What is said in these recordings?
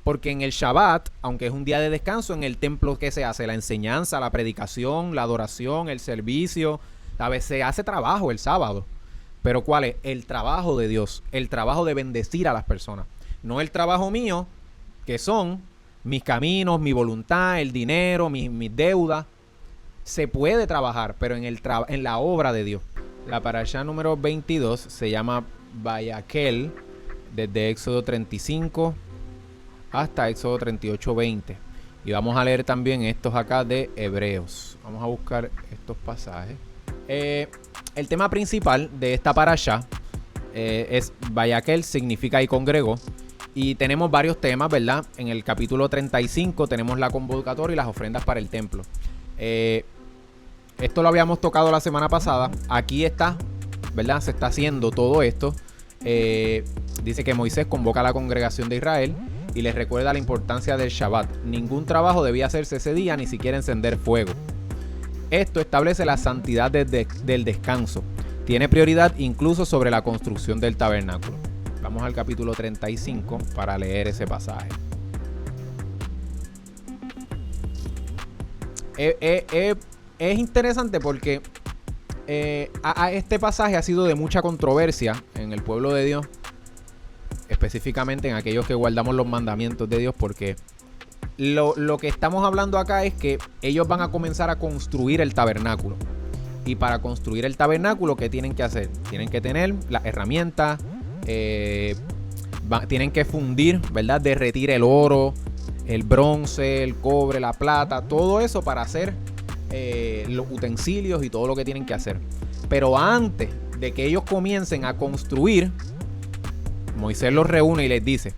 Porque en el Shabbat, aunque es un día de descanso, en el templo, ¿qué se hace? La enseñanza, la predicación, la adoración, el servicio. A veces se hace trabajo el sábado. Pero ¿cuál es? El trabajo de Dios. El trabajo de bendecir a las personas. No el trabajo mío, que son mis caminos, mi voluntad, el dinero, mis deudas. Se puede trabajar, pero en la obra de Dios. La parashá número 22 se llama Vayakel, desde Éxodo 35 hasta Éxodo 38:20. Y vamos a leer también estos acá de Hebreos. Vamos a buscar estos pasajes. El tema principal de esta parashá es Vayakel, significa y congregó. Y tenemos varios temas, ¿verdad? En el capítulo 35 tenemos la convocatoria y las ofrendas para el templo. Esto lo habíamos tocado la semana pasada. Aquí está, ¿verdad? Se está haciendo todo esto. Dice que Moisés convoca a la congregación de Israel y les recuerda la importancia del Shabbat. Ningún trabajo debía hacerse ese día, ni siquiera encender fuego. Esto establece la santidad del descanso. Tiene prioridad incluso sobre la construcción del tabernáculo. Vamos al capítulo 35 para leer ese pasaje. Es interesante porque este pasaje ha sido de mucha controversia en el pueblo de Dios, específicamente en aquellos que guardamos los mandamientos de Dios, porque lo que estamos hablando acá es que ellos van a comenzar a construir el tabernáculo. Y para construir el tabernáculo, ¿qué tienen que hacer? Tienen que tener las herramientas, tienen que fundir, ¿verdad? Derretir el oro, el bronce, el cobre, la plata, todo eso para hacer los utensilios y todo lo que tienen que hacer. Pero antes de que ellos comiencen a construir, Moisés los reúne y les dice: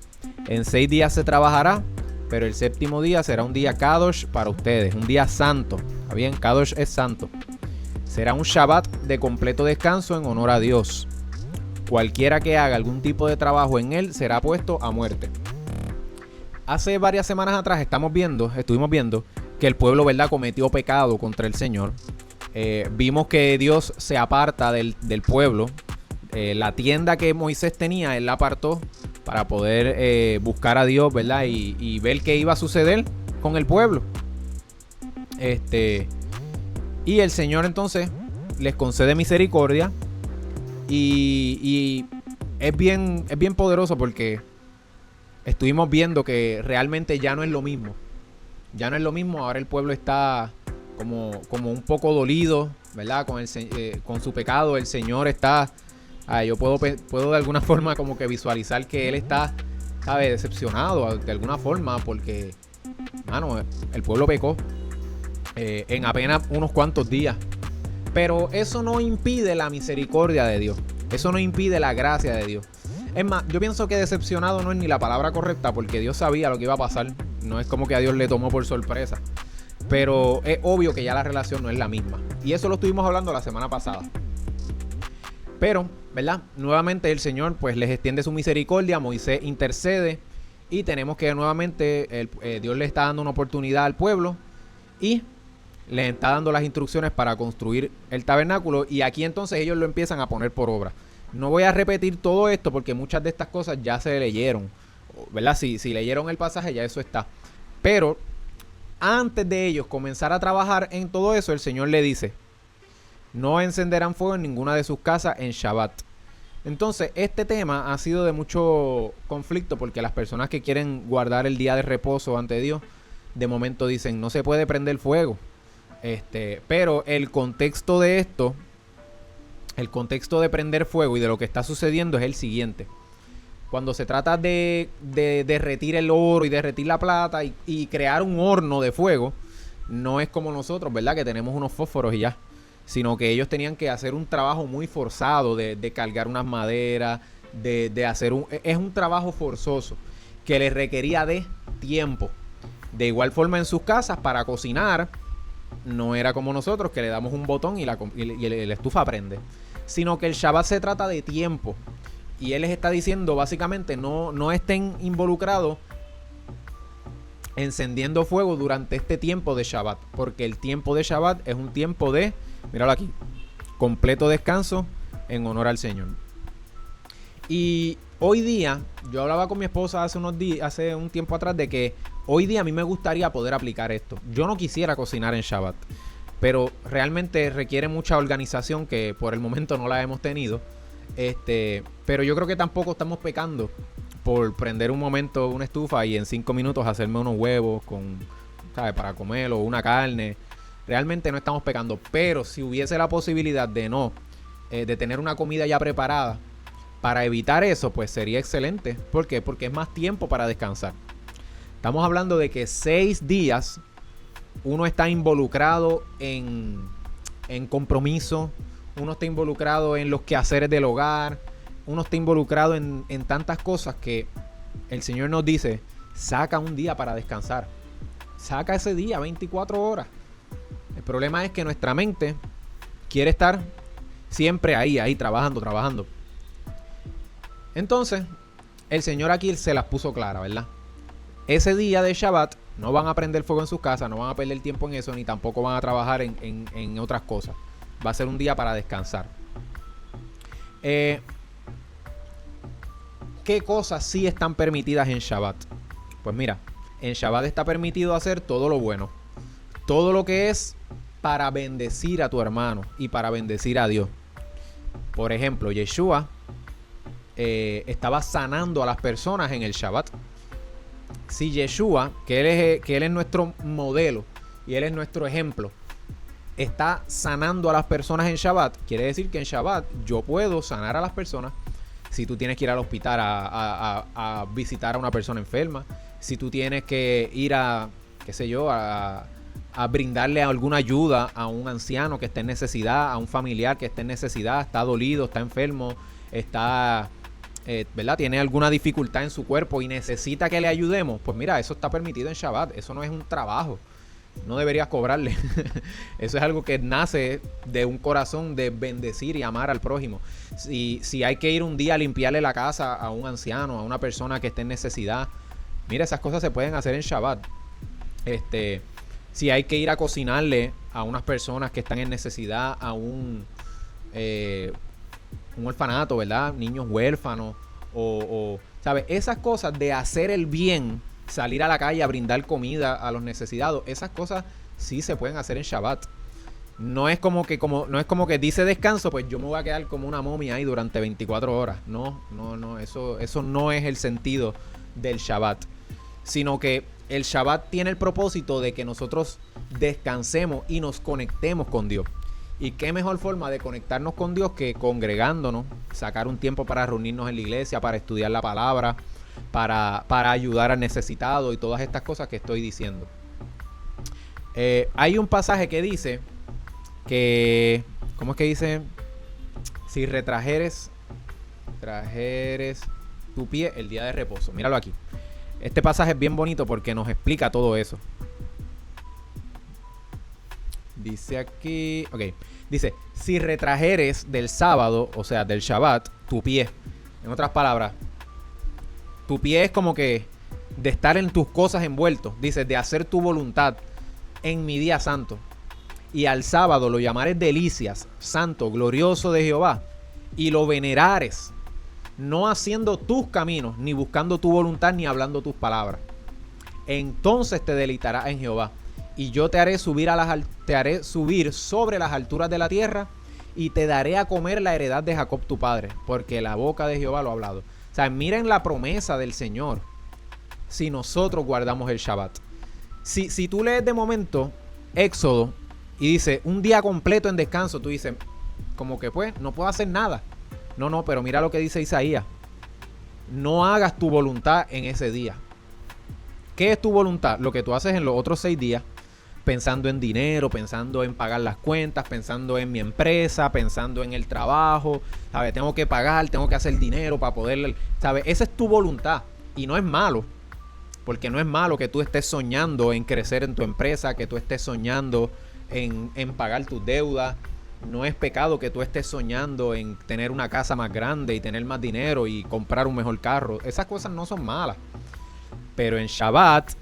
en 6 días se trabajará, pero el 7º día será un día Kadosh para ustedes, un día santo. ¿Está bien? Kadosh es santo. Será un Shabbat de completo descanso en honor a Dios. Cualquiera que haga algún tipo de trabajo en él será puesto a muerte. Hace varias semanas atrás estuvimos viendo que el pueblo, ¿verdad?, cometió pecado contra el Señor. Vimos que Dios se aparta del pueblo. La tienda que Moisés tenía, él la apartó para poder buscar a Dios, ¿verdad? Y ver qué iba a suceder con el pueblo. Y el Señor entonces les concede misericordia. Y es bien poderoso porque estuvimos viendo que realmente ya no es lo mismo. Ya no es lo mismo. Ahora el pueblo está como un poco dolido, ¿verdad? Con su pecado. El Señor está... yo puedo de alguna forma como que visualizar que Él está, ¿sabe?, decepcionado de alguna forma porque, mano, el pueblo pecó en apenas unos cuantos días. Pero eso no impide la misericordia de Dios. Eso no impide la gracia de Dios. Es más, yo pienso que decepcionado no es ni la palabra correcta, porque Dios sabía lo que iba a pasar. No es como que a Dios le tomó por sorpresa. Pero es obvio que ya la relación no es la misma. Y eso lo estuvimos hablando la semana pasada. Pero, ¿verdad?, nuevamente el Señor pues les extiende su misericordia. Moisés intercede. Y tenemos que nuevamente Dios le está dando una oportunidad al pueblo. Y les está dando las instrucciones para construir el tabernáculo. Y aquí entonces ellos lo empiezan a poner por obra. No voy a repetir todo esto porque muchas de estas cosas ya se leyeron, ¿verdad? Si leyeron el pasaje ya eso está. Pero antes de ellos comenzar a trabajar en todo eso, el Señor le dice: no encenderán fuego en ninguna de sus casas en Shabbat. Entonces este tema ha sido de mucho conflicto porque las personas que quieren guardar el día de reposo ante Dios, de momento dicen no se puede prender fuego. Pero el contexto de esto, el contexto de prender fuego y de lo que está sucediendo es el siguiente. Cuando se trata de derretir el oro y derretir la plata y crear un horno de fuego, no es como nosotros, ¿verdad?, que tenemos unos fósforos y ya. Sino que ellos tenían que hacer un trabajo muy forzado de cargar unas maderas, de hacer es un trabajo forzoso que les requería de tiempo. De igual forma en sus casas para cocinar, no era como nosotros que le damos un botón y la estufa prende. Sino que el Shabbat se trata de tiempo. Y él les está diciendo básicamente no estén involucrados encendiendo fuego durante este tiempo de Shabbat. Porque el tiempo de Shabbat es un tiempo de, míralo aquí, completo descanso en honor al Señor. Y Hoy día, yo hablaba con mi esposa hace un tiempo atrás de que hoy día a mí me gustaría poder aplicar esto. Yo no quisiera cocinar en Shabbat, pero realmente requiere mucha organización que por el momento no la hemos tenido. Pero yo creo que tampoco estamos pecando por prender un momento una estufa y en 5 minutos hacerme unos huevos ¿sabes? Para comer o una carne. Realmente no estamos pecando, pero si hubiese la posibilidad de tener una comida ya preparada para evitar eso, pues sería excelente. ¿Por qué? Porque es más tiempo para descansar. Estamos hablando de que 6 días uno está involucrado en compromiso, uno está involucrado en los quehaceres del hogar, uno está involucrado en tantas cosas que el Señor nos dice, saca un día para descansar. Saca ese día, 24 horas. El problema es que nuestra mente quiere estar siempre ahí, trabajando. Entonces, el Señor aquí se las puso claras, ¿verdad? Ese día de Shabbat no van a prender fuego en sus casas, no van a perder tiempo en eso, ni tampoco van a trabajar en otras cosas. Va a ser un día para descansar. ¿Qué cosas sí están permitidas en Shabbat? Pues mira, en Shabbat está permitido hacer todo lo bueno. Todo lo que es para bendecir a tu hermano y para bendecir a Dios. Por ejemplo, Yeshua estaba sanando a las personas en el Shabbat. Si Yeshua, que él es nuestro modelo y él es nuestro ejemplo, está sanando a las personas en Shabbat, quiere decir que en Shabbat yo puedo sanar a las personas. Si tú tienes que ir al hospital a visitar a una persona enferma, si tú tienes que ir a brindarle alguna ayuda a un anciano que esté en necesidad, a un familiar que esté en necesidad, está dolido, está enfermo, está, ¿verdad? Tiene alguna dificultad en su cuerpo y necesita que le ayudemos, pues mira, eso está permitido en Shabbat. Eso no es un trabajo. No deberías cobrarle. Eso es algo que nace de un corazón de bendecir y amar al prójimo. Si hay que ir un día a limpiarle la casa a un anciano, a una persona que esté en necesidad, mira, esas cosas se pueden hacer en Shabbat. Si hay que ir a cocinarle a unas personas que están en necesidad, a un orfanato, ¿verdad? Niños huérfanos ¿sabes? Esas cosas de hacer el bien, salir a la calle a brindar comida a los necesitados, esas cosas sí se pueden hacer en Shabbat. No es como que dice descanso, pues yo me voy a quedar como una momia ahí durante 24 horas. No, eso no es el sentido del Shabbat. Sino que el Shabbat tiene el propósito de que nosotros descansemos y nos conectemos con Dios. Y qué mejor forma de conectarnos con Dios que congregándonos, sacar un tiempo para reunirnos en la iglesia, para estudiar la palabra, para ayudar al necesitado y todas estas cosas que estoy diciendo. Hay un pasaje que dice que, ¿cómo es que dice? Si trajeres tu pie el día de reposo. Míralo aquí. Este pasaje es bien bonito porque nos explica todo eso. Dice aquí, ok, dice, si retrajeres del sábado, o sea, del Shabbat, tu pie. En otras palabras, tu pie es como que de estar en tus cosas envuelto. Dice, de hacer tu voluntad en mi día santo. Y al sábado lo llamares delicias, santo, glorioso de Jehová. Y lo venerares, no haciendo tus caminos, ni buscando tu voluntad, ni hablando tus palabras. Entonces te deleitarás en Jehová. Y yo te haré subir sobre las alturas de la tierra y te daré a comer la heredad de Jacob tu padre, porque la boca de Jehová lo ha hablado. O sea, miren la promesa del Señor si nosotros guardamos el Shabbat. Si tú lees de momento Éxodo y dice un día completo en descanso, tú dices, como que pues, no puedo hacer nada. No, pero mira lo que dice Isaías. No hagas tu voluntad en ese día. ¿Qué es tu voluntad? Lo que tú haces en los otros 6 días. Pensando en dinero, pensando en pagar las cuentas, pensando en mi empresa, pensando en el trabajo, ¿sabes? Tengo que pagar, tengo que hacer dinero para poder, ¿sabes? Esa es tu voluntad y no es malo, porque no es malo que tú estés soñando en crecer en tu empresa, que tú estés soñando en pagar tus deudas. No es pecado que tú estés soñando en tener una casa más grande y tener más dinero y comprar un mejor carro. Esas cosas no son malas, pero en Shabbat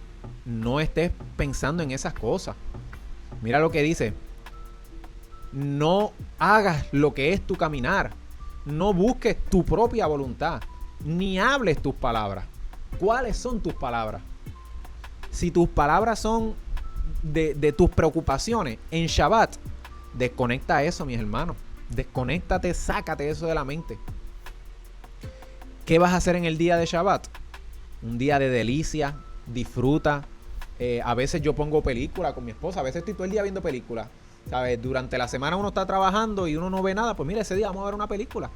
no estés pensando en esas cosas. Mira lo que dice. No hagas lo que es tu caminar. No busques tu propia voluntad. ni hables tus palabras. ¿Cuáles son tus palabras? Si tus palabras son de tus preocupaciones en Shabbat, desconecta eso, mis hermanos. Desconéctate, sácate eso de la mente. ¿Qué vas a hacer en el día de Shabbat? Un día de delicia, disfruta. A veces yo pongo película con mi esposa, a veces estoy todo el día viendo películas. ¿Sabes? Durante la semana uno está trabajando y uno no ve nada, pues mira, ese día vamos a ver una película.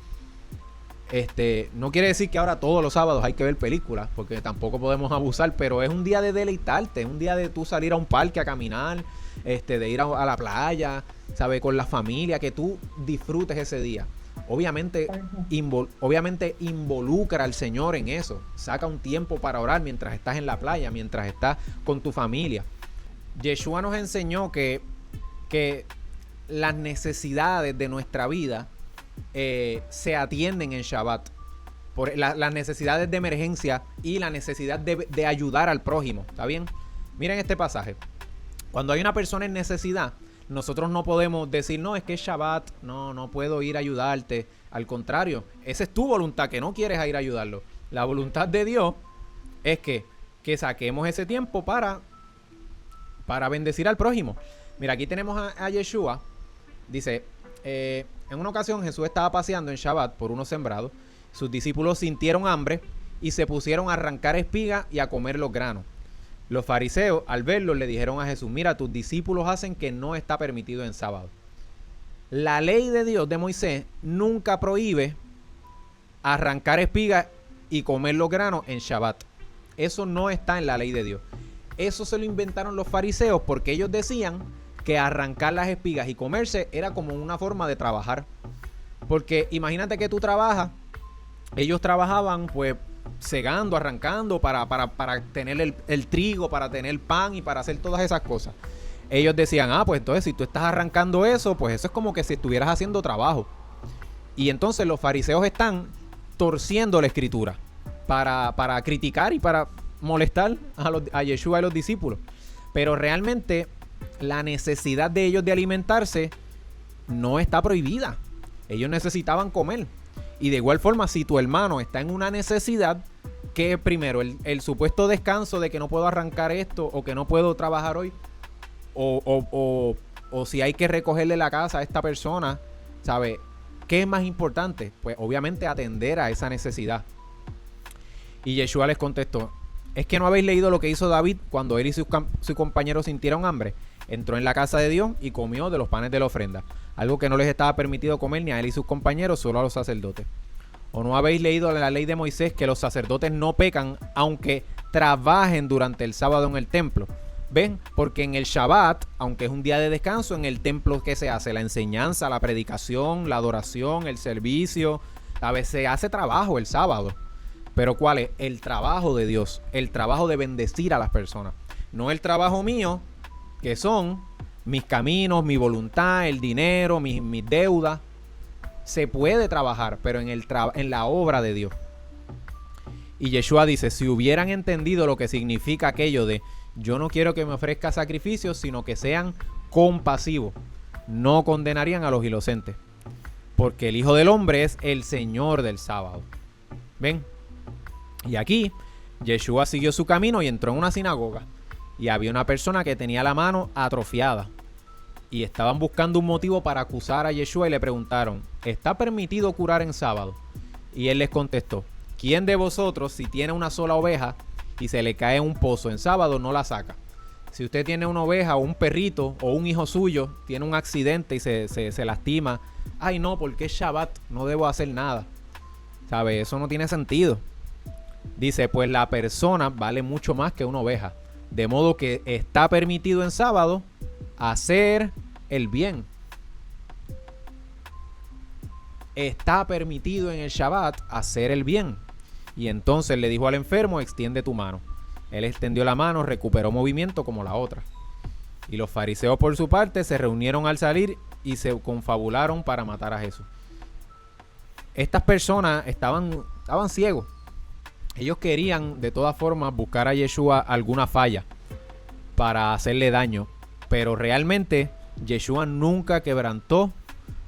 No quiere decir que ahora todos los sábados hay que ver películas, porque tampoco podemos abusar, pero es un día de deleitarte, es un día de tú salir a un parque a caminar, de ir a la playa, ¿sabes? Con la familia, que tú disfrutes ese día. Obviamente involucra al Señor en eso. Saca un tiempo para orar mientras estás en la playa, mientras estás con tu familia. Yeshua nos enseñó que las necesidades de nuestra vida se atienden en Shabbat. Por las necesidades de emergencia y la necesidad de ayudar al prójimo. ¿Está bien? Miren este pasaje. Cuando hay una persona en necesidad, nosotros no podemos decir, no, es que es Shabbat, no puedo ir a ayudarte. Al contrario, esa es tu voluntad, que no quieres ir a ayudarlo. La voluntad de Dios es que saquemos ese tiempo para bendecir al prójimo. Mira, aquí tenemos a Yeshua. Dice, en una ocasión Jesús estaba paseando en Shabbat por unos sembrados. Sus discípulos sintieron hambre y se pusieron a arrancar espigas y a comer los granos. Los fariseos, al verlo, le dijeron a Jesús, mira, tus discípulos hacen que no está permitido en sábado. La ley de Dios de Moisés nunca prohíbe arrancar espigas y comer los granos en Shabbat. Eso no está en la ley de Dios. Eso se lo inventaron los fariseos porque ellos decían que arrancar las espigas y comerse era como una forma de trabajar. Porque imagínate que tú trabajas, ellos trabajaban pues segando, arrancando para tener el trigo, para tener pan y para hacer todas esas cosas. Ellos decían, pues entonces si tú estás arrancando eso, pues eso es como que si estuvieras haciendo trabajo. Y entonces los fariseos están torciendo la escritura para criticar y para molestar a Yeshua y los discípulos. Pero realmente la necesidad de ellos de alimentarse no está prohibida. Ellos necesitaban comer. Y de igual forma, si tu hermano está en una necesidad, que primero el supuesto descanso de que no puedo arrancar esto o que no puedo trabajar hoy, o si hay que recogerle la casa a esta persona, ¿sabe? ¿Qué es más importante? Pues obviamente atender a esa necesidad. Y Yeshua les contestó, ¿es que no habéis leído lo que hizo David cuando él y sus compañeros sintieron hambre? Entró en la casa de Dios y comió de los panes de la ofrenda, algo que no les estaba permitido comer ni a él y sus compañeros, solo a los sacerdotes. ¿O no habéis leído la ley de Moisés que los sacerdotes no pecan aunque trabajen durante el sábado en el templo? ¿Ven? Porque en el Shabbat, aunque es un día de descanso, en el templo ¿qué se hace? La enseñanza, la predicación, la adoración, el servicio. A veces se hace trabajo el sábado. Pero ¿cuál es? El trabajo de Dios, el trabajo de bendecir a las personas. No el trabajo mío, que son mis caminos, mi voluntad, el dinero, mis deudas. Se puede trabajar, pero en la obra de Dios. Y Yeshua dice, si hubieran entendido lo que significa aquello de yo no quiero que me ofrezca sacrificios, sino que sean compasivos, no condenarían a los inocentes. Porque el Hijo del Hombre es el Señor del sábado. ¿Ven? Y aquí, Yeshua siguió su camino y entró en una sinagoga. Y había una persona que tenía la mano atrofiada. Y estaban buscando un motivo para acusar a Yeshua y le preguntaron, ¿está permitido curar en sábado? Y él les contestó, ¿quién de vosotros, si tiene una sola oveja y se le cae en un pozo en sábado, no la saca? Si usted tiene una oveja o un perrito o un hijo suyo, tiene un accidente y se lastima, ay no, porque es Shabbat, no debo hacer nada. ¿Sabe? Eso no tiene sentido. Dice, pues la persona vale mucho más que una oveja. De modo que está permitido en sábado hacer el bien. Está permitido en el Shabbat hacer el bien. Y entonces le dijo al enfermo, extiende tu mano. Él extendió la mano, recuperó movimiento como la otra. Y los fariseos por su parte se reunieron al salir y se confabularon para matar a Jesús. Estas personas estaban ciegos. Ellos querían de todas formas buscar a Yeshua alguna falla para hacerle daño. Pero realmente Yeshua nunca quebrantó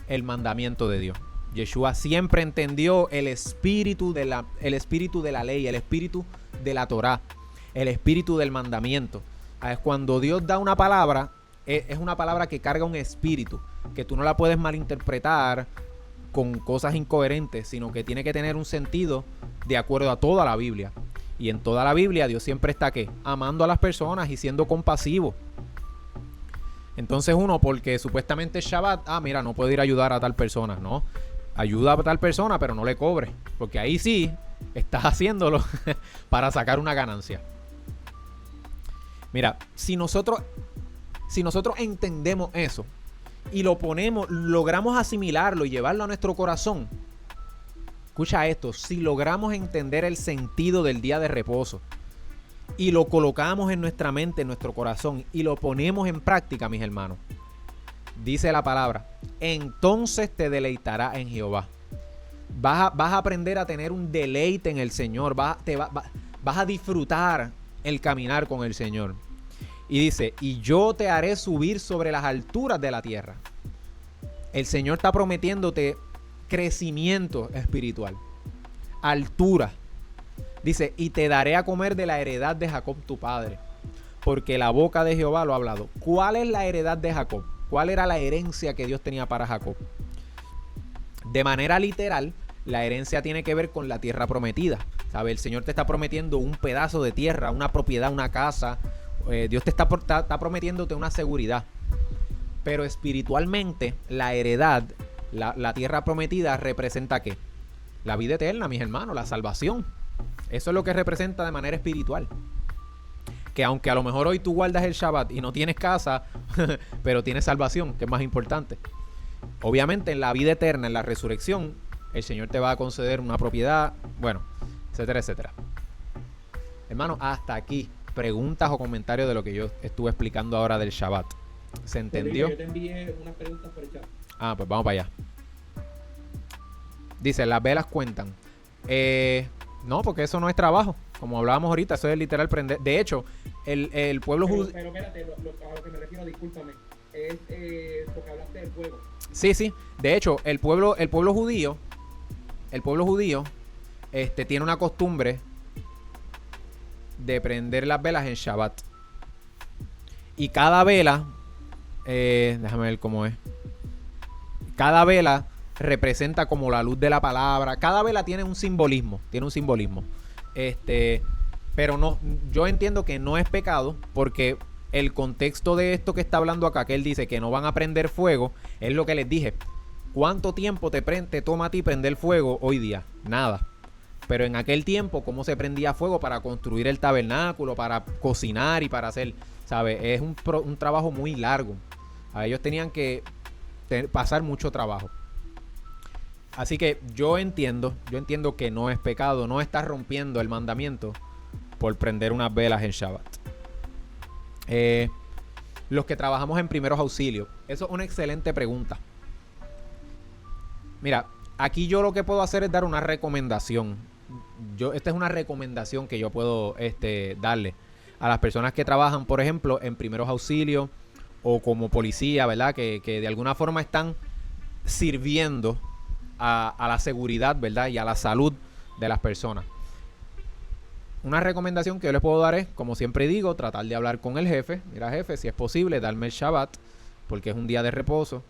el mandamiento de Dios. Yeshua siempre entendió el espíritu de la ley, el espíritu de la Torá, el espíritu del mandamiento. Es cuando Dios da una palabra, es una palabra que carga un espíritu, que tú no la puedes malinterpretar con cosas incoherentes, sino que tiene que tener un sentido de acuerdo a toda la Biblia. Y en toda la Biblia Dios siempre está ¿qué? Amando a las personas y siendo compasivo. Entonces uno, porque supuestamente es Shabbat, mira, no puedo ir a ayudar a tal persona. No, ayuda a tal persona, pero no le cobre, porque ahí sí estás haciéndolo para sacar una ganancia. Mira, si nosotros entendemos eso y lo ponemos, logramos asimilarlo y llevarlo a nuestro corazón. Escucha esto, si logramos entender el sentido del día de reposo y lo colocamos en nuestra mente, en nuestro corazón y lo ponemos en práctica, mis hermanos, dice la palabra, entonces te deleitarás en Jehová. Vas a aprender a tener un deleite en el Señor, vas a disfrutar el caminar con el Señor. Y dice, y yo te haré subir sobre las alturas de la tierra. El Señor está prometiéndote crecimiento espiritual, altura. Dice, y te daré a comer de la heredad de Jacob tu padre, porque la boca de Jehová lo ha hablado. ¿Cuál es la heredad de Jacob? ¿Cuál era la herencia que Dios tenía para Jacob? De manera literal, la herencia tiene que ver con la tierra prometida. ¿Sabe? El Señor te está prometiendo un pedazo de tierra, una propiedad, una casa. Dios te está prometiéndote una seguridad. Pero espiritualmente, la heredad, la tierra prometida, representa ¿qué? La vida eterna, mis hermanos, la salvación. Eso es lo que representa de manera espiritual. Que aunque a lo mejor hoy tú guardas el Shabbat y no tienes casa, pero tienes salvación, que es más importante. Obviamente en la vida eterna, en la resurrección, el Señor te va a conceder una propiedad, bueno, etcétera, etcétera. Hermano, hasta aquí, preguntas o comentarios de lo que yo estuve explicando ahora del Shabbat. ¿Se entendió? Yo te envié unas preguntas por el chat. Pues vamos para allá. Dice, las velas cuentan. No, porque eso no es trabajo. Como hablábamos ahorita, eso es literal prender. De hecho, el pueblo judío... Pero espérate, a lo que me refiero, discúlpame, es porque hablaste del fuego. Sí. De hecho, el pueblo judío tiene una costumbre de prender las velas en Shabbat. Y cada vela, déjame ver cómo es. Cada vela representa como la luz de la palabra. Cada vela tiene un simbolismo. Pero no, yo entiendo que no es pecado, porque el contexto de esto que está hablando acá, que él dice que no van a prender fuego, es lo que les dije. ¿Cuánto tiempo te toma a ti prender fuego hoy día? Nada. Pero en aquel tiempo, ¿cómo se prendía fuego para construir el tabernáculo, para cocinar y para hacer, ¿sabes? Es un trabajo muy largo. A ellos tenían que pasar mucho trabajo. Así que yo entiendo que no es pecado, no estás rompiendo el mandamiento por prender unas velas en Shabbat. Los que trabajamos en primeros auxilios, eso es una excelente pregunta. Mira, aquí yo lo que puedo hacer es dar una recomendación. Esta es una recomendación que yo puedo darle a las personas que trabajan, por ejemplo, en primeros auxilios o como policía, ¿verdad? Que de alguna forma están sirviendo a la seguridad, ¿verdad? Y a la salud de las personas. Una recomendación que yo les puedo dar es, como siempre digo, tratar de hablar con el jefe. Mira, jefe, si es posible, darme el Shabbat, porque es un día de reposo.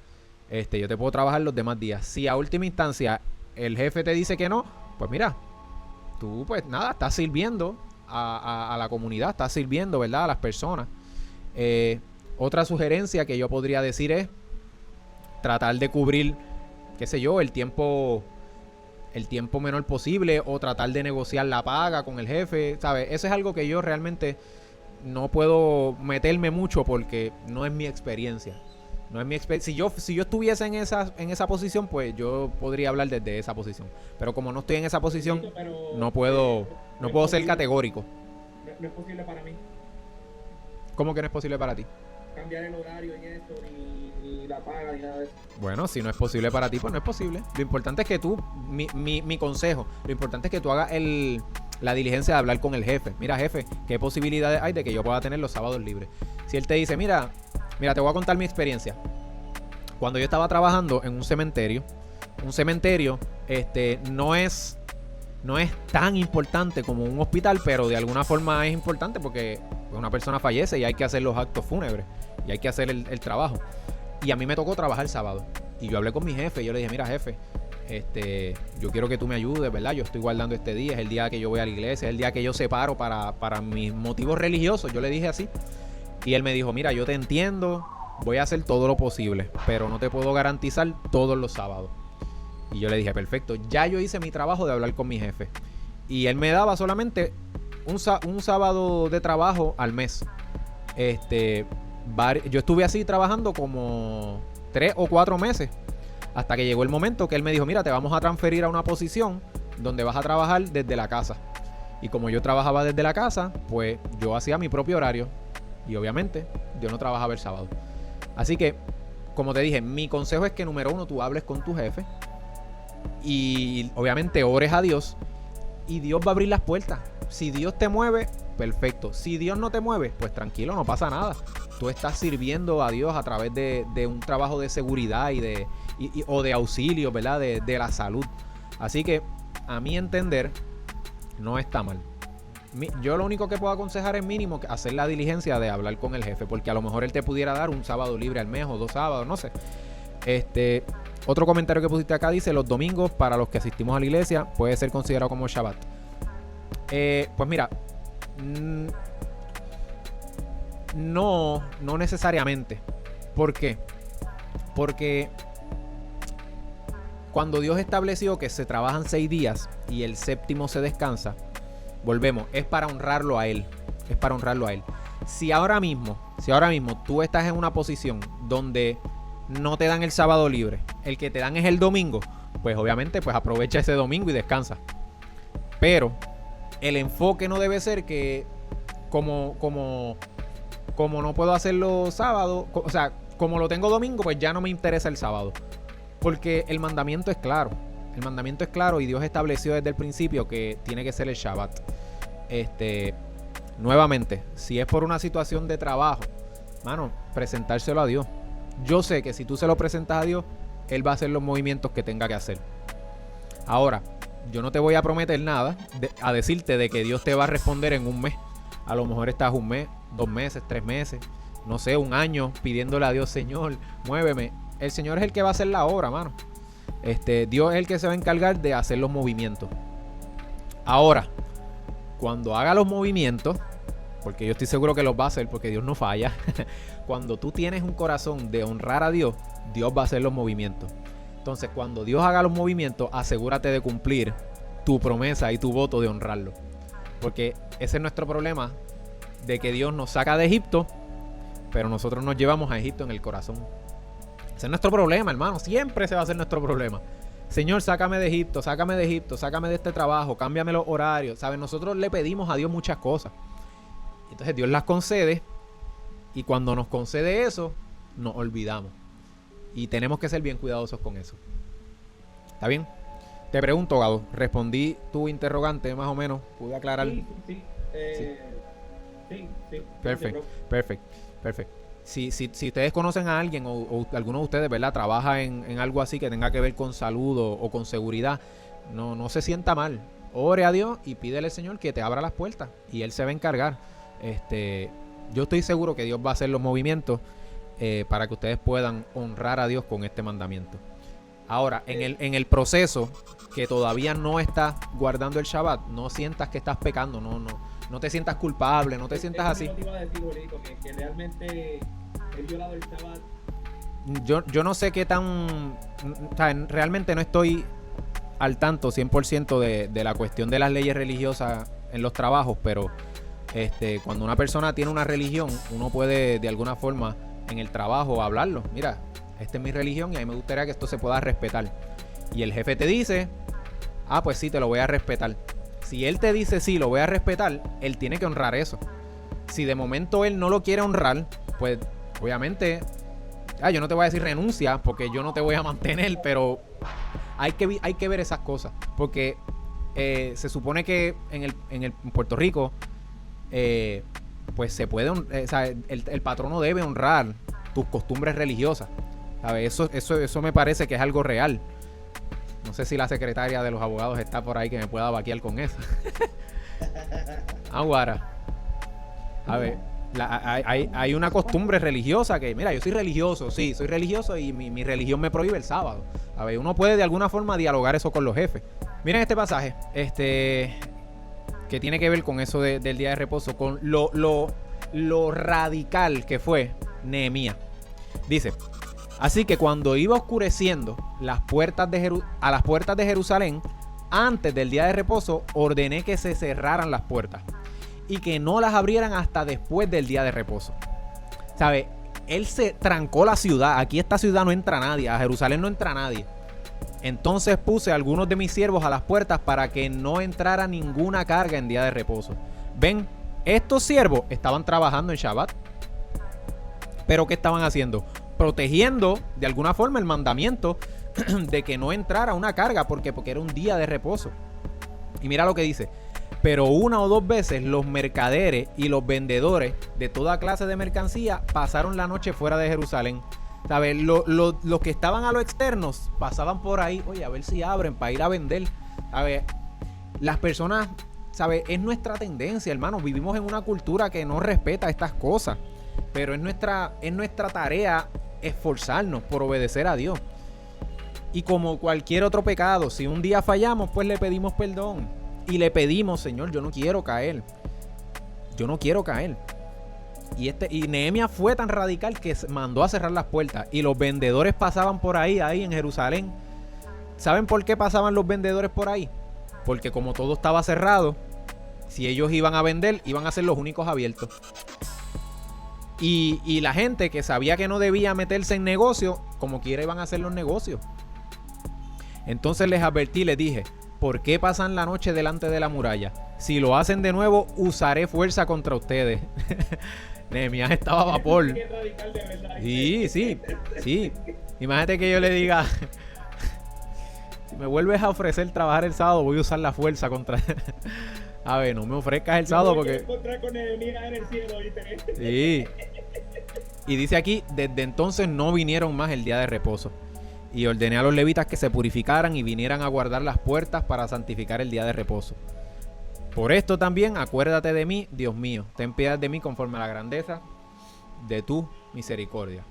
Yo te puedo trabajar los demás días. Si a última instancia el jefe te dice que no, pues mira, tú pues nada, estás sirviendo a la comunidad, estás sirviendo, ¿verdad? A las personas. Otra sugerencia que yo podría decir es tratar de cubrir, qué sé yo, el tiempo menor posible, o tratar de negociar la paga con el jefe, ¿sabes? Eso es algo que yo realmente no puedo meterme mucho porque no es mi experiencia. No es mi si yo estuviese en esa posición, pues yo podría hablar desde esa posición. Pero como no estoy en esa posición, no puedo ser categórico. No es posible para mí. ¿Cómo que no es posible para ti? Cambiar el horario en esto, ni la paga, ni nada de eso. Bueno, si no es posible para ti, pues no es posible. Lo importante es que tú, mi consejo, lo importante es que tú hagas la diligencia de hablar con el jefe. Mira, jefe, ¿qué posibilidades hay de que yo pueda tener los sábados libres? Si él te dice, mira, te voy a contar mi experiencia. Cuando yo estaba trabajando en un cementerio, un cementerio no es tan importante como un hospital, pero de alguna forma es importante porque una persona fallece y hay que hacer los actos fúnebres y hay que hacer el trabajo. Y a mí me tocó trabajar el sábado. Y yo hablé con mi jefe y yo le dije, mira jefe, yo quiero que tú me ayudes, ¿verdad? Yo estoy guardando este día, es el día que yo voy a la iglesia, es el día que yo separo para mis motivos religiosos. Yo le dije así. Y él me dijo, mira, yo te entiendo, voy a hacer todo lo posible, pero no te puedo garantizar todos los sábados. Y yo le dije, perfecto, ya yo hice mi trabajo de hablar con mi jefe. Y él me daba solamente un sábado de trabajo al mes. Yo estuve así trabajando como 3 o 4 meses. Hasta que llegó el momento que él me dijo, mira, te vamos a transferir a una posición donde vas a trabajar desde la casa. Y como yo trabajaba desde la casa, pues yo hacía mi propio horario. Y obviamente yo no trabajaba el sábado. Así que, como te dije, mi consejo es que número 1, tú hables con tu jefe. Y obviamente ores a Dios. Y Dios va a abrir las puertas. Si Dios te mueve, perfecto. Si Dios no te mueve, pues tranquilo, no pasa nada. Tú estás sirviendo a Dios a través de un trabajo de seguridad o de auxilio, ¿verdad? De la salud. Así que, a mi entender, no está mal. Yo lo único que puedo aconsejar es mínimo hacer la diligencia de hablar con el jefe, porque a lo mejor él te pudiera dar un sábado libre al mes o 2 sábados, no sé. Otro comentario que pusiste acá dice, los domingos para los que asistimos a la iglesia puede ser considerado como Shabbat. Pues mira, no necesariamente. ¿Por qué? Porque cuando Dios estableció que se trabajan 6 días y el séptimo se descansa, volvemos, es para honrarlo a Él. Es para honrarlo a Él. Si ahora mismo tú estás en una posición donde no te dan el sábado libre, el que te dan es el domingo, pues obviamente pues aprovecha ese domingo y descansa. Pero el enfoque no debe ser que como no puedo hacerlo sábado, o sea, como lo tengo domingo, pues ya no me interesa el sábado. Porque el mandamiento es claro. El mandamiento es claro y Dios estableció desde el principio que tiene que ser el Shabbat. Nuevamente, si es por una situación de trabajo, mano, presentárselo a Dios. Yo sé que si tú se lo presentas a Dios, Él va a hacer los movimientos que tenga que hacer. Ahora, yo no te voy a prometer nada a decirte de que Dios te va a responder en un mes. A lo mejor estás un mes, 2 meses, 3 meses, no sé, un año pidiéndole a Dios, Señor, muéveme. El Señor es el que va a hacer la obra, mano. Dios es el que se va a encargar de hacer los movimientos. Ahora, cuando haga los movimientos, porque yo estoy seguro que los va a hacer, porque Dios no falla. Cuando tú tienes un corazón de honrar a Dios, Dios va a hacer los movimientos. Entonces, cuando Dios haga los movimientos, asegúrate de cumplir tu promesa y tu voto de honrarlo. Porque ese es nuestro problema, de que Dios nos saca de Egipto, pero nosotros nos llevamos a Egipto en el corazón. Ese es nuestro problema, hermano. Siempre se va a hacer nuestro problema. Señor, sácame de Egipto, sácame de Egipto, sácame de este trabajo, cámbiame los horarios. ¿Sabes? Nosotros le pedimos a Dios muchas cosas. Entonces Dios las concede. Y cuando nos concede eso, nos olvidamos. Y tenemos que ser bien cuidadosos con eso. ¿Está bien? Te pregunto, Gado, respondí tu interrogante más o menos. ¿Pude aclarar? Sí. Perfecto. Si ustedes conocen a alguien o alguno de ustedes, ¿verdad?, trabaja en algo así que tenga que ver con salud o con seguridad, no se sienta mal. Ore a Dios y pídele al Señor que te abra las puertas y Él se va a encargar. Yo estoy seguro que Dios va a hacer los movimientos para que ustedes puedan honrar a Dios con este mandamiento. Ahora, en el proceso que todavía no estás guardando el Shabbat, no sientas que estás pecando, no te sientas culpable, no te sientas así. Eso te iba a decir, Bolico, que realmente he violado el Shabbat. Yo no sé qué tan... O sea, realmente no estoy al tanto 100% de la cuestión de las leyes religiosas en los trabajos, pero cuando una persona tiene una religión, uno puede de alguna forma en el trabajo hablarlo. Mira, esta es mi religión y a mí me gustaría que esto se pueda respetar. Y el jefe te dice, pues sí, te lo voy a respetar. Si él te dice sí, lo voy a respetar, él tiene que honrar eso. Si de momento él no lo quiere honrar, pues obviamente, yo no te voy a decir renuncia, porque yo no te voy a mantener, pero hay que ver esas cosas. Porque se supone que en Puerto Rico, pues se puede, el patrono debe honrar tus costumbres religiosas. ¿Sabes? Eso me parece que es algo real. No sé si la secretaria de los abogados está por ahí que me pueda vaquear con eso. Aguara. A ver, hay una costumbre religiosa que, mira, yo soy religioso, sí, soy religioso y mi religión me prohíbe el sábado. A ver, uno puede de alguna forma dialogar eso con los jefes. Miren este pasaje, que tiene que ver con eso del día de reposo, con lo radical que fue Nehemías. Dice: así que cuando iba oscureciendo a las puertas de Jerusalén, antes del día de reposo, ordené que se cerraran las puertas y que no las abrieran hasta después del día de reposo. ¿Sabe? Él se trancó la ciudad. Aquí esta ciudad no entra nadie. A Jerusalén no entra nadie. Entonces puse a algunos de mis siervos a las puertas para que no entrara ninguna carga en día de reposo. Ven, estos siervos estaban trabajando en Shabbat. ¿Pero qué estaban haciendo? Protegiendo de alguna forma el mandamiento de que no entrara una carga porque era un día de reposo. Y mira lo que dice: pero una o dos veces los mercaderes y los vendedores de toda clase de mercancía pasaron la noche fuera de Jerusalén. ¿Sabes? Los que estaban a los externos pasaban por ahí, oye, a ver si abren para ir a vender. ¿Sabes? Las personas, ¿sabes? Es nuestra tendencia, hermano. Vivimos en una cultura que no respeta estas cosas, pero es nuestra tarea esforzarnos por obedecer a Dios. Y como cualquier otro pecado, si un día fallamos, pues le pedimos perdón. Y le pedimos: Señor, yo no quiero caer. Yo no quiero caer. Y Nehemías fue tan radical que mandó a cerrar las puertas. Y los vendedores pasaban por ahí en Jerusalén. ¿Saben por qué pasaban los vendedores por ahí? Porque como todo estaba cerrado, si ellos iban a vender, iban a ser los únicos abiertos. Y la gente que sabía que no debía meterse en negocio, como quiera iban a hacer los negocios. Entonces les advertí, les dije: ¿por qué pasan la noche delante de la muralla? Si lo hacen de nuevo, usaré fuerza contra ustedes. Nehemías estaba a vapor. Sí. Imagínate que yo le diga: si me vuelves a ofrecer trabajar el sábado, voy a usar la fuerza contra... A ver, no me ofrezcas el sábado porque... encontrar con Nehemías en el cielo, ¿viste? Sí. Y dice aquí: desde entonces no vinieron más el día de reposo. Y ordené a los levitas que se purificaran y vinieran a guardar las puertas para santificar el día de reposo. Por esto también acuérdate de mí, Dios mío. Ten piedad de mí conforme a la grandeza de tu misericordia.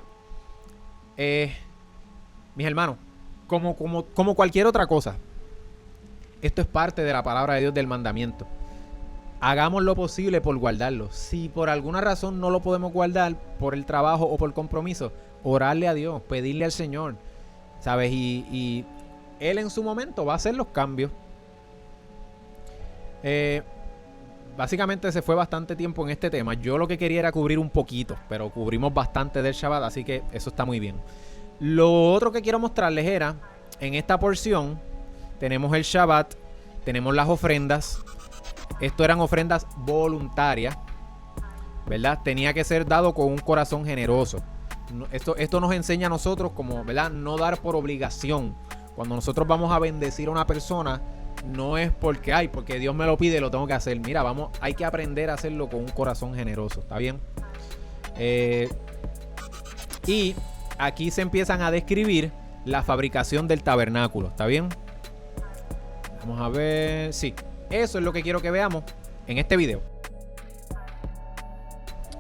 Mis hermanos, como cualquier otra cosa, esto es parte de la palabra de Dios, del mandamiento. Hagamos lo posible por guardarlo. Si por alguna razón no lo podemos guardar, por el trabajo o por compromiso, orarle a Dios, pedirle al Señor, ¿sabes? Y Él en su momento va a hacer los cambios. Básicamente se fue bastante tiempo en este tema. Yo lo que quería era cubrir un poquito, pero cubrimos bastante del Shabbat, así que eso está muy bien. Lo otro que quiero mostrarles era, en esta porción tenemos el Shabbat, tenemos las ofrendas. Esto eran ofrendas voluntarias, ¿verdad? Tenía que ser dado con un corazón generoso. Esto nos enseña a nosotros como, ¿verdad?, no dar por obligación. Cuando nosotros vamos a bendecir a una persona, no es porque Dios me lo pide, lo tengo que hacer. Mira, hay que aprender a hacerlo con un corazón generoso, ¿está bien? Y aquí se empiezan a describir la fabricación del tabernáculo, ¿está bien? Vamos a ver, sí, eso es lo que quiero que veamos en este video.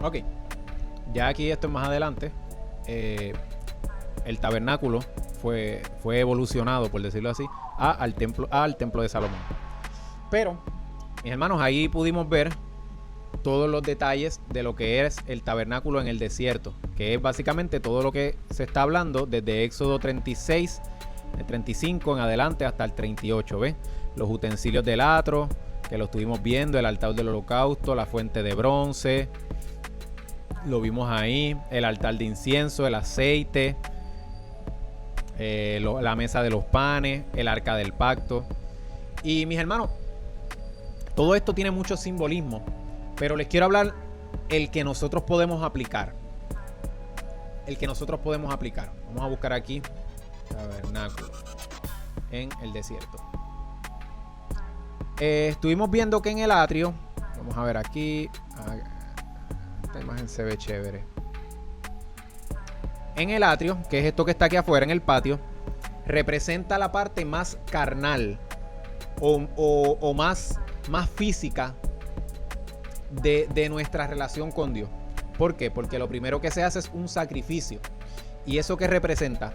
Ok, ya aquí esto es más adelante. El tabernáculo fue evolucionado, por decirlo así, al templo de Salomón. Pero, mis hermanos, ahí pudimos ver todos los detalles de lo que es el tabernáculo en el desierto, que es básicamente todo lo que se está hablando desde Éxodo 36, el 35 en adelante hasta el 38, ¿ves? Los utensilios del atro, que lo estuvimos viendo, el altar del holocausto, la fuente de bronce, lo vimos ahí, el altar de incienso, el aceite, la mesa de los panes, el arca del pacto. Y mis hermanos, todo esto tiene mucho simbolismo, pero les quiero hablar el que nosotros podemos aplicar. Vamos a buscar aquí tabernáculo en el desierto. Estuvimos viendo que en el atrio, vamos a ver aquí, esta imagen se ve chévere. En el atrio, que es esto que está aquí afuera en el patio, representa la parte más carnal o más física de nuestra relación con Dios. ¿Por qué? Porque lo primero que se hace es un sacrificio. ¿Y eso qué representa?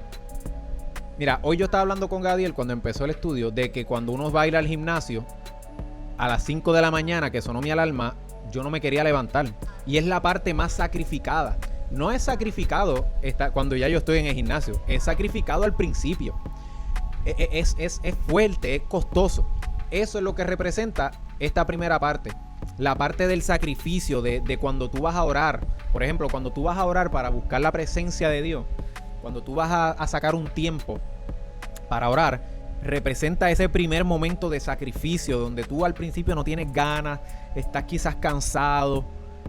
Mira, hoy yo estaba hablando con Gadiel cuando empezó el estudio de que cuando uno va a ir al gimnasio a las 5 de la mañana que sonó mi alarma, yo no me quería levantar. Y es la parte más sacrificada. No es sacrificado cuando ya yo estoy en el gimnasio. Es sacrificado al principio. Es fuerte, es costoso. Eso es lo que representa esta primera parte. La parte del sacrificio de cuando tú vas a orar. Por ejemplo, cuando tú vas a orar para buscar la presencia de Dios. Cuando tú vas a sacar un tiempo para orar, representa ese primer momento de sacrificio donde tú al principio no tienes ganas, estás quizás cansado.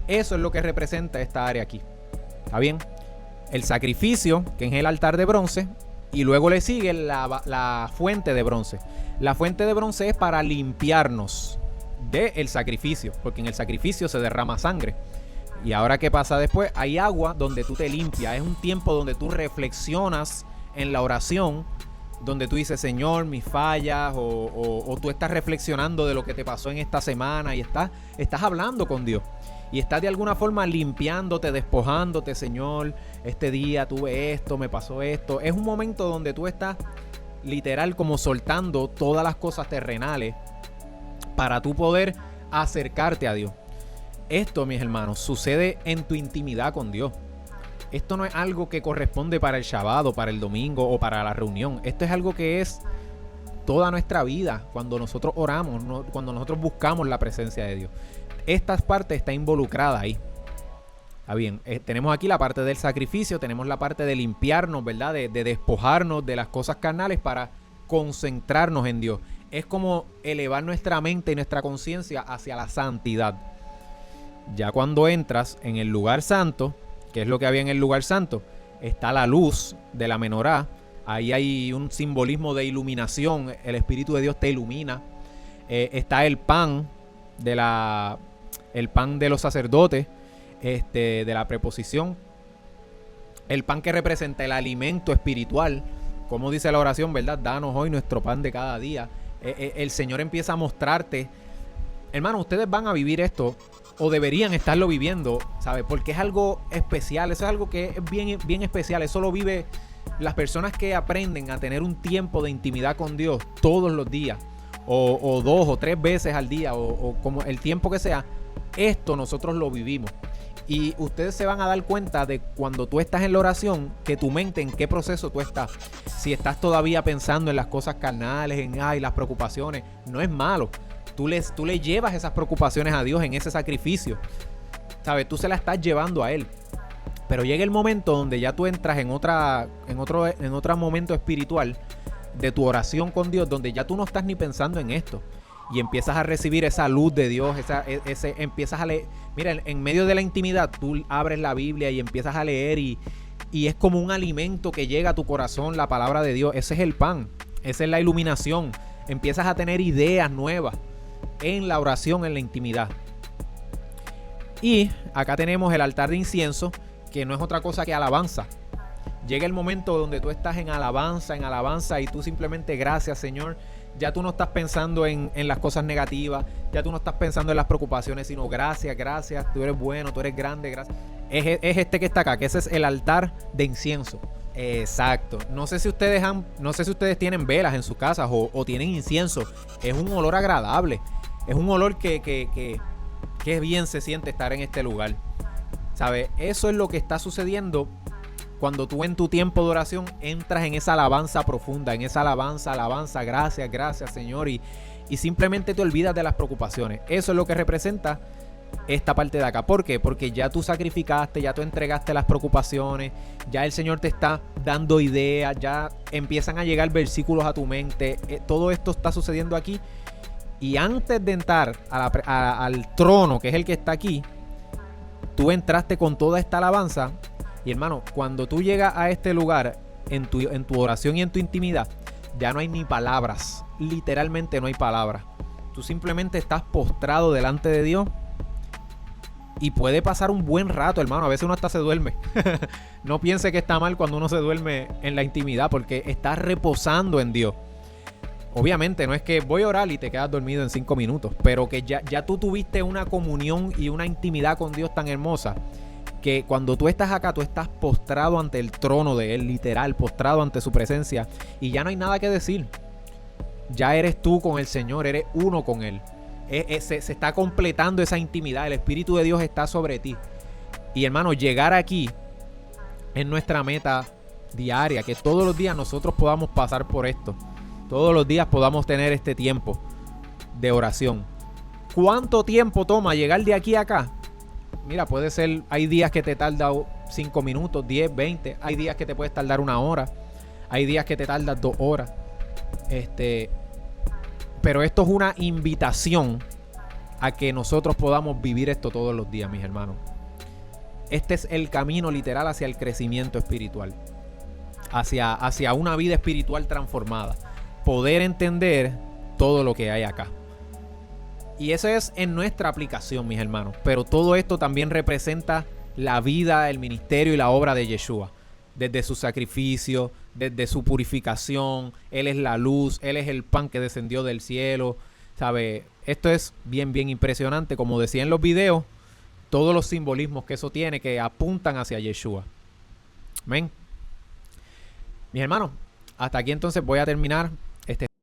Eso es lo que representa esta área aquí. ¿Está bien? El sacrificio, que es el altar de bronce, y luego le sigue la fuente de bronce. La fuente de bronce es para limpiarnos del sacrificio, porque en el sacrificio se derrama sangre. Y ahora, ¿qué pasa después? Hay agua donde tú te limpias. Es un tiempo donde tú reflexionas en la oración, donde tú dices, Señor, mis fallas, o tú estás reflexionando de lo que te pasó en esta semana y estás hablando con Dios. Y estás de alguna forma limpiándote, despojándote, Señor, este día tuve esto, me pasó esto. Es un momento donde tú estás literal como soltando todas las cosas terrenales para tú poder acercarte a Dios. Esto, mis hermanos, sucede en tu intimidad con Dios. Esto no es algo que corresponde para el Shabbat o para el domingo o para la reunión. Esto es algo que es toda nuestra vida cuando nosotros oramos, cuando nosotros buscamos la presencia de Dios. Esta parte está involucrada ahí. Está bien, tenemos aquí la parte del sacrificio, tenemos la parte de limpiarnos, ¿verdad? De despojarnos de las cosas carnales para concentrarnos en Dios. Es como elevar nuestra mente y nuestra conciencia hacia la santidad. Ya cuando entras en el lugar santo, ¿qué es lo que había en el lugar santo? Está la luz de la menorá. Ahí hay un simbolismo de iluminación. El Espíritu de Dios te ilumina. Está el pan de los sacerdotes, de la preposición. El pan que representa el alimento espiritual. Como dice la oración, ¿verdad? Danos hoy nuestro pan de cada día. El Señor empieza a mostrarte. Hermano, ustedes van a vivir esto, o deberían estarlo viviendo, ¿sabes? Porque es algo especial. Eso es algo que es bien, bien especial. Eso lo vive las personas que aprenden a tener un tiempo de intimidad con Dios todos los días, o 2 o 3 veces al día, o como el tiempo que sea. Esto nosotros lo vivimos. Y ustedes se van a dar cuenta de cuando tú estás en la oración, que tu mente, en qué proceso tú estás. Si estás todavía pensando en las cosas carnales, en las preocupaciones, no es malo. Tú le llevas esas preocupaciones a Dios en ese sacrificio. ¿Sabes? Tú se las estás llevando a Él. Pero llega el momento donde ya tú entras en otro momento espiritual de tu oración con Dios, donde ya tú no estás ni pensando en esto. Y empiezas a recibir esa luz de Dios, empiezas a leer. Mira, en medio de la intimidad, tú abres la Biblia y empiezas a leer y es como un alimento que llega a tu corazón, la palabra de Dios. Ese es el pan, esa es la iluminación. Empiezas a tener ideas nuevas en la oración, en la intimidad. Y acá tenemos el altar de incienso, que no es otra cosa que alabanza. Llega el momento donde tú estás en alabanza y tú simplemente, gracias, Señor. Ya tú no estás pensando en las cosas negativas, ya tú no estás pensando en las preocupaciones, sino gracias, tú eres bueno, tú eres grande, gracias. Es este que está acá, que ese es el altar de incienso. Exacto. No sé si ustedes tienen velas en sus casas o tienen incienso. Es un olor agradable. Es un olor que bien se siente estar en este lugar. ¿Sabes? Eso es lo que está sucediendo cuando tú en tu tiempo de oración entras en esa alabanza profunda, en esa alabanza, gracias, Señor, y simplemente te olvidas de las preocupaciones. Eso es lo que representa esta parte de acá. ¿Por qué? Porque ya tú sacrificaste, ya tú entregaste las preocupaciones, ya el Señor te está dando ideas, ya empiezan a llegar versículos a tu mente. Todo esto está sucediendo aquí. Y antes de entrar al trono, que es el que está aquí, tú entraste con toda esta alabanza. Y hermano, cuando tú llegas a este lugar, en tu oración y en tu intimidad, ya no hay ni palabras. Literalmente no hay palabras. Tú simplemente estás postrado delante de Dios Y puede pasar un buen rato, hermano. A veces uno hasta se duerme. No piense que está mal cuando uno se duerme en la intimidad, porque estás reposando en Dios. Obviamente no es que voy a orar y te quedas dormido en 5 minutos, pero que ya tú tuviste una comunión y una intimidad con Dios tan hermosa, que cuando tú estás acá, tú estás postrado ante el trono de Él, literal, postrado ante su presencia, y ya no hay nada que decir. Ya eres tú con el Señor, eres uno con Él. Se está completando esa intimidad, el Espíritu de Dios está sobre ti. Y hermano, llegar aquí es nuestra meta diaria, que todos los días nosotros podamos pasar por esto. Todos los días podamos tener este tiempo de oración. ¿Cuánto tiempo toma llegar de aquí a acá? Mira, puede ser, hay días que te tarda 5 minutos, 10, 20. Hay días que te puedes tardar 1 hora. Hay días que te tardas 2 horas. Pero esto es una invitación a que nosotros podamos vivir esto todos los días, mis hermanos. Este es el camino literal hacia el crecimiento espiritual. Hacia una vida espiritual transformada. Poder entender todo lo que hay acá. Y eso es en nuestra aplicación, mis hermanos. Pero todo esto también representa la vida, el ministerio y la obra de Yeshua. Desde su sacrificio, desde su purificación. Él es la luz, Él es el pan que descendió del cielo. ¿Sabe? Esto es bien, bien impresionante. Como decía en los videos, todos los simbolismos que eso tiene que apuntan hacia Yeshua. Amén. Mis hermanos, hasta aquí entonces voy a terminar